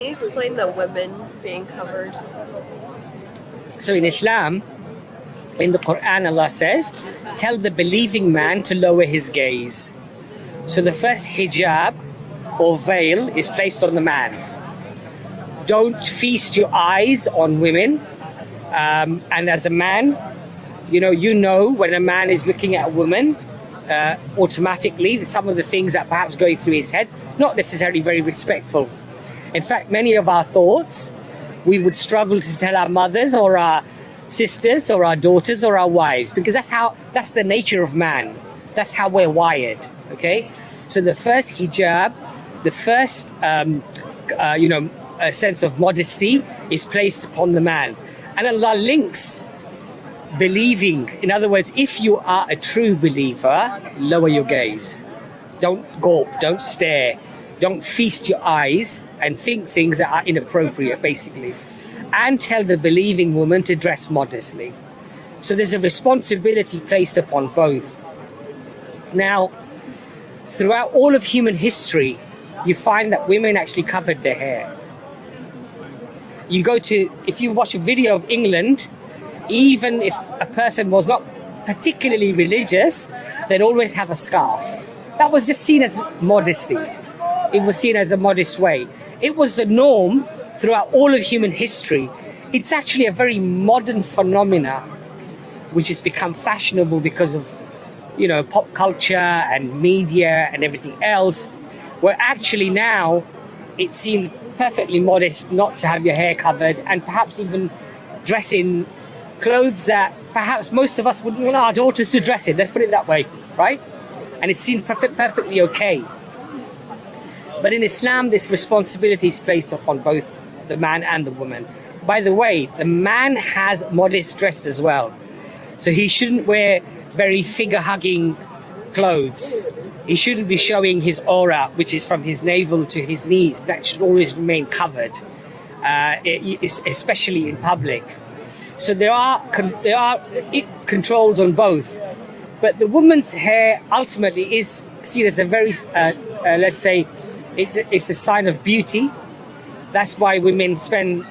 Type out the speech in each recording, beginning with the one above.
Can you explain the women being covered? So in Islam, in the Quran, Allah says, tell the believing man to lower his gaze. So the first hijab or veil is placed on the man. Don't feast your eyes on women. And as a man, you know when a man is looking at a woman, automatically some of the things that perhaps going through his head, not necessarily very respectful. In fact, many of our thoughts, we would struggle to tell our mothers or our sisters or our daughters or our wives, because that's the nature of man. That's how we're wired, okay? So the first hijab, the first, a sense of modesty is placed upon the man. And Allah links believing. In other words, if you are a true believer, lower your gaze. Don't gawp, don't stare, don't feast your eyes and think things that are inappropriate, basically. And tell the believing woman to dress modestly. So there's a responsibility placed upon both. Now, throughout all of human history, you find that women actually covered their hair. If you watch a video of England, even if a person was not particularly religious, they'd always have a scarf. That was just seen as modesty. It was seen as a modest way. It was the norm throughout all of human history. It's actually a very modern phenomena which has become fashionable because of, pop culture and media and everything else, where actually now it's seen perfectly modest not to have your hair covered and perhaps even dress in clothes that perhaps most of us wouldn't want our daughters to dress in. Let's put it that way, right? And it's seen perfectly okay. But in Islam, this responsibility is placed upon both the man and the woman. By the way, the man has modest dress as well. So he shouldn't wear very figure-hugging clothes. He shouldn't be showing his aura, which is from his navel to his knees. That should always remain covered, especially in public. So there are controls on both. But the woman's hair ultimately is seen as a very, let's say, it's a sign of beauty. That's why women spend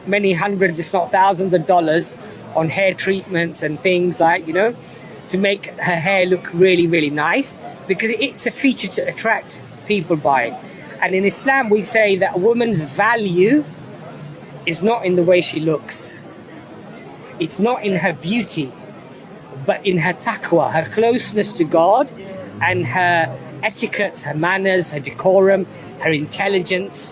many hundreds, if not thousands of dollars on hair treatments and things like, to make her hair look really, really nice, because it's a feature to attract people by. And in Islam, we say that a woman's value is not in the way she looks. It's not in her beauty, but in her taqwa, her closeness to God, and her etiquette, her manners, her decorum, her intelligence.